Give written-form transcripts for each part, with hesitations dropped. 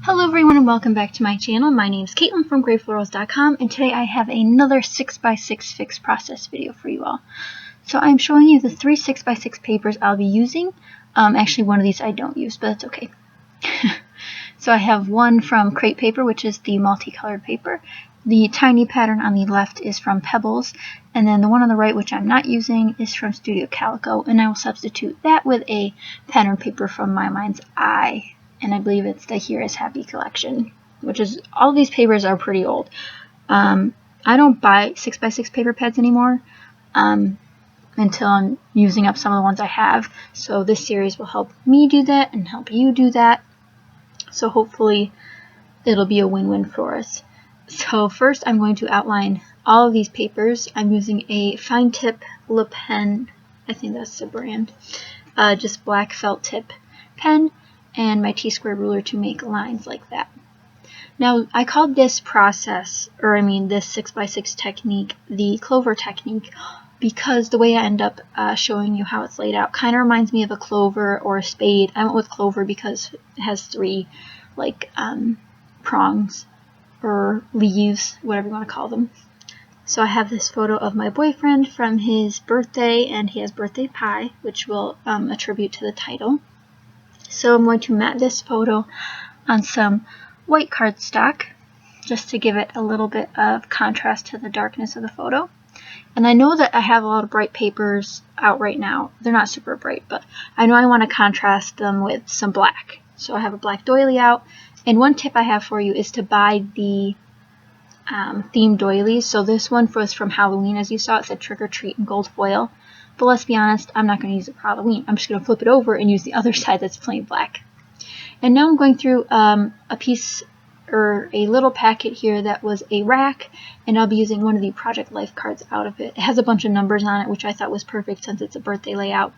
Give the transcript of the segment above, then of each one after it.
Hello everyone and welcome back to my channel. My name is Caitlin from Florals.com, and today I have another 6x6 fix process video for you all. So I'm showing you the 3 6x6 papers I'll be using. Actually one of these I don't use, but that's okay. So I have one from crepe paper, which is the multicolored paper. The tiny pattern on the left is from Pebbles, and then the one on the right, which I'm not using, is from Studio Calico, and I will substitute that with a pattern paper from My Mind's Eye. And I believe it's the Here Is Happy collection, which is, all these papers are pretty old. I don't buy 6x6 paper pads anymore until I'm using up some of the ones I have. So this series will help me do that and help you do that. So hopefully it'll be a win-win for us. So first I'm going to outline all of these papers. I'm using a fine tip Le Pen, I think that's the brand, just black felt tip pen, and my T-square ruler to make lines like that. Now, I called this process, this 6x6 technique, the Clover technique, because the way I end up showing you how it's laid out kind of reminds me of a clover or a spade. I went with Clover because it has 3 prongs or leaves, whatever you want to call them. So I have this photo of my boyfriend from his birthday, and he has birthday pie, which will attribute to the title. So I'm going to mat this photo on some white cardstock just to give it a little bit of contrast to the darkness of the photo. And I know that I have a lot of bright papers out right now. They're not super bright, but I know I want to contrast them with some black. So I have a black doily out. And one tip I have for you is to buy the themed doilies. So this one was from Halloween, as you saw. It said Trick or Treat in gold foil. But let's be honest, I'm not going to use it for Halloween. I'm just going to flip it over and use the other side that's plain black. And now I'm going through a piece or a little packet here that was a rack, and I'll be using one of the Project Life cards out of it. It has a bunch of numbers on it, which I thought was perfect since it's a birthday layout.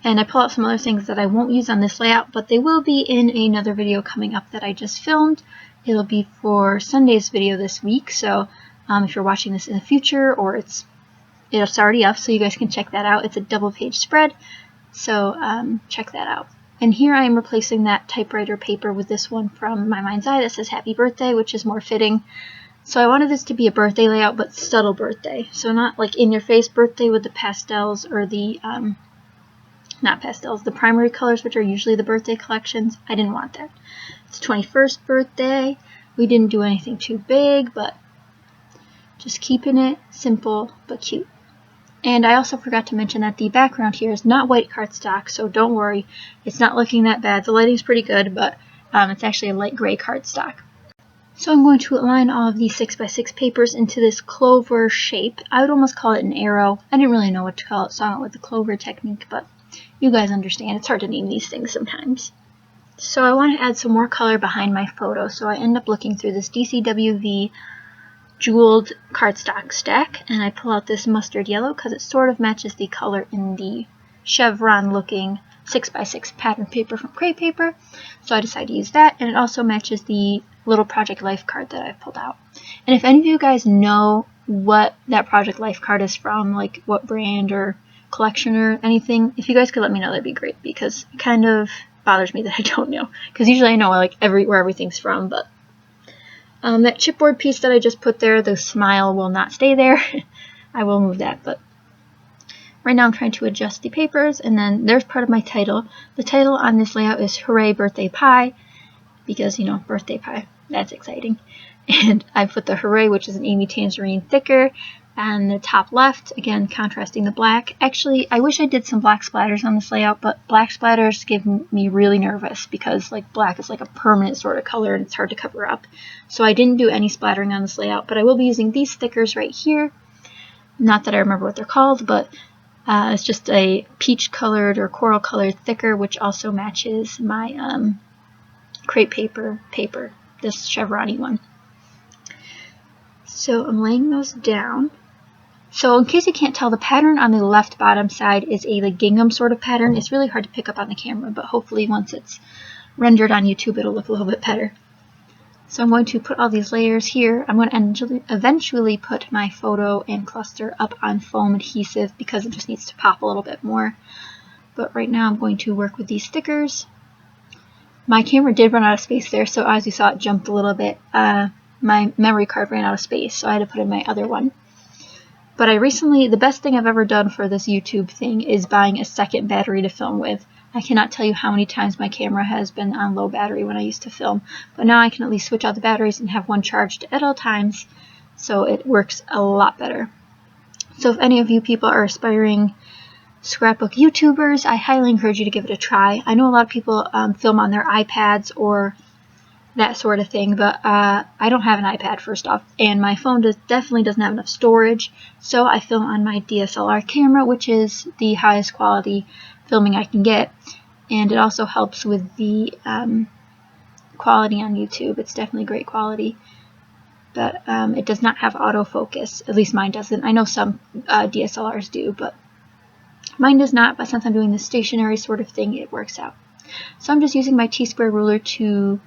And I pull out some other things that I won't use on this layout, but they will be in another video coming up that I just filmed. It'll be for Sunday's video this week, so if you're watching this in the future, or it's already up, so you guys can check that out. It's a double-page spread, so check that out. And here I am replacing that typewriter paper with this one from My Mind's Eye that says Happy Birthday, which is more fitting. So I wanted this to be a birthday layout, but subtle birthday. So not like in-your-face birthday with the pastels or the, not pastels, the primary colors, which are usually the birthday collections. I didn't want that. It's 21st birthday. We didn't do anything too big, but just keeping it simple but cute. And I also forgot to mention that the background here is not white cardstock, so don't worry, it's not looking that bad. The lighting's pretty good, but it's actually a light gray cardstock. So I'm going to align all of these 6x6 papers into this clover shape. I would almost call it an arrow. I didn't really know what to call it, so I went with the Clover technique, but you guys understand, it's hard to name these things sometimes. So I want to add some more color behind my photo, so I end up looking through this DCWV jeweled cardstock stack, and I pull out this mustard yellow because it sort of matches the color in the chevron looking 6x6 pattern paper from crepe paper, so I decided to use that, and it also matches the little Project Life card that I've pulled out. And if any of you guys know what that Project Life card is from, like what brand or collection or anything, if you guys could let me know, that'd be great, because it kind of bothers me that I don't know, because usually I know like where everything's from, but that chipboard piece that I just put there, the smile will not stay there. I will move that, but right now I'm trying to adjust the papers, and then there's part of my title. The title on this layout is Hooray Birthday Pie, because, you know, birthday pie, that's exciting. And I put the Hooray, which is an Amy Tangerine thicker, on the top left, again contrasting the black. Actually, I wish I did some black splatters on this layout, but black splatters give me really nervous because like black is like a permanent sort of color and it's hard to cover up. So I didn't do any splattering on this layout, but I will be using these stickers right here. Not that I remember what they're called, but it's just a peach colored or coral colored thicker, which also matches my crepe paper, this chevron-y one. So I'm laying those down. So in case you can't tell, the pattern on the left bottom side is a like gingham sort of pattern. It's really hard to pick up on the camera, but hopefully once it's rendered on YouTube, it'll look a little bit better. So I'm going to put all these layers here. I'm going to eventually put my photo and cluster up on foam adhesive because it just needs to pop a little bit more. But right now I'm going to work with these stickers. My camera did run out of space there, so as you saw, it jumped a little bit. My memory card ran out of space, so I had to put in my other one. But the best thing I've ever done for this YouTube thing is buying a second battery to film with. I cannot tell you how many times my camera has been on low battery when I used to film, but now I can at least switch out the batteries and have one charged at all times, so it works a lot better. So if any of you people are aspiring scrapbook YouTubers, I highly encourage you to give it a try. I know a lot of people film on their iPads or that sort of thing, but I don't have an iPad, first off, and my phone definitely doesn't have enough storage, so I film on my DSLR camera, which is the highest quality filming I can get, and it also helps with the quality on YouTube. It's definitely great quality, but it does not have autofocus. At least mine doesn't. I know some DSLRs do, but mine does not, but since I'm doing the stationary sort of thing, it works out. So I'm just using my T-square ruler to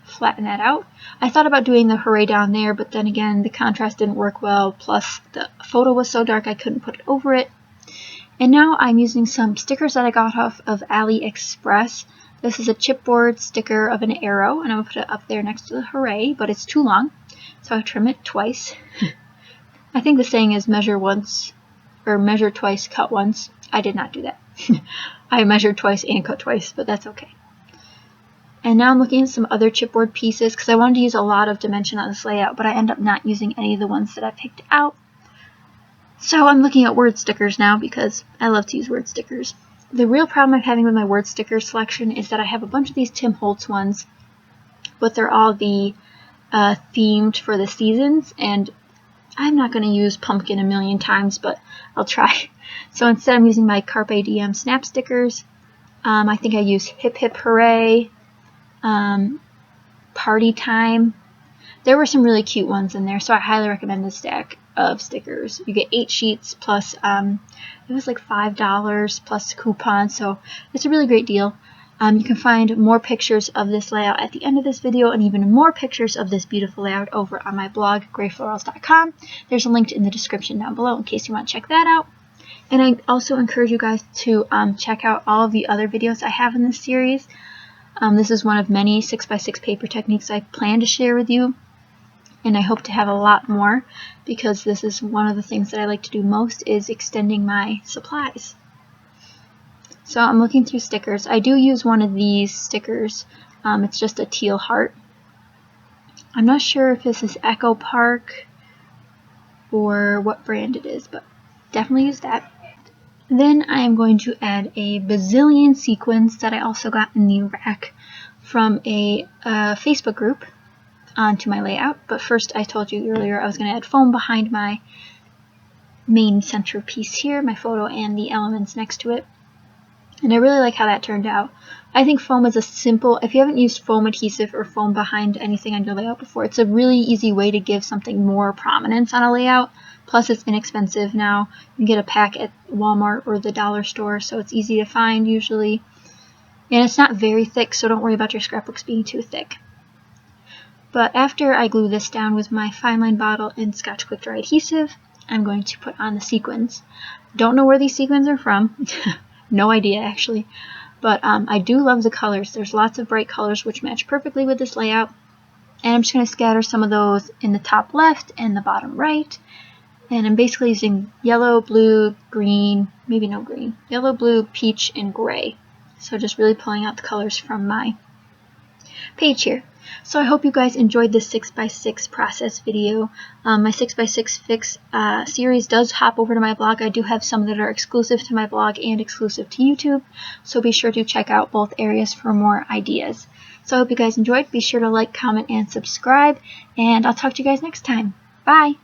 flatten that out. I thought about doing the Hooray down there, but then again, the contrast didn't work well, plus the photo was so dark I couldn't put it over it. And now I'm using some stickers that I got off of AliExpress. This is a chipboard sticker of an arrow, and I'm going to put it up there next to the Hooray, but it's too long, so I trim it twice. I think the saying is measure once, or measure twice, cut once. I did not do that. I measured twice and cut twice, but that's okay. And now I'm looking at some other chipboard pieces because I wanted to use a lot of dimension on this layout, but I end up not using any of the ones that I picked out. So I'm looking at word stickers now because I love to use word stickers. The real problem I'm having with my word sticker selection is that I have a bunch of these Tim Holtz ones, but they're all themed for the seasons, and I'm not going to use pumpkin a million times, but I'll try. So instead I'm using my Carpe Diem snap stickers. I think I use Hip Hip Hooray, Party Time. There were some really cute ones in there, so I highly recommend this stack of stickers. You get 8 sheets plus, it was like $5 plus coupon, so it's a really great deal. You can find more pictures of this layout at the end of this video, and even more pictures of this beautiful layout over on my blog, grayflorals.com. There's a link in the description down below in case you want to check that out. And I also encourage you guys to check out all of the other videos I have in this series. This is one of many 6x6 paper techniques I plan to share with you, and I hope to have a lot more because this is one of the things that I like to do most, is extending my supplies. So I'm looking through stickers. I do use one of these stickers. It's just a teal heart. I'm not sure if this is Echo Park or what brand it is, but definitely use that. Then I am going to add a bazillion sequins that I also got in the rack from a Facebook group onto my layout. But first, I told you earlier I was going to add foam behind my main centerpiece here, my photo and the elements next to it. And I really like how that turned out. I think foam is a simple, if you haven't used foam adhesive or foam behind anything on your layout before, it's a really easy way to give something more prominence on a layout. Plus it's inexpensive now. You can get a pack at Walmart or the dollar store, so it's easy to find usually. And it's not very thick, so don't worry about your scrapbooks being too thick. But after I glue this down with my fine line bottle and Scotch Quick Dry adhesive, I'm going to put on the sequins. Don't know where these sequins are from. No idea actually. But I do love the colors. There's lots of bright colors which match perfectly with this layout. And I'm just going to scatter some of those in the top left and the bottom right. And I'm basically using yellow, blue, green, maybe no green, yellow, blue, peach, and gray. So just really pulling out the colors from my page here. So I hope you guys enjoyed this 6x6 process video. My 6x6 fix series does hop over to my blog. I do have some that are exclusive to my blog and exclusive to YouTube, so be sure to check out both areas for more ideas. So I hope you guys enjoyed. Be sure to like, comment, and subscribe, and I'll talk to you guys next time. Bye!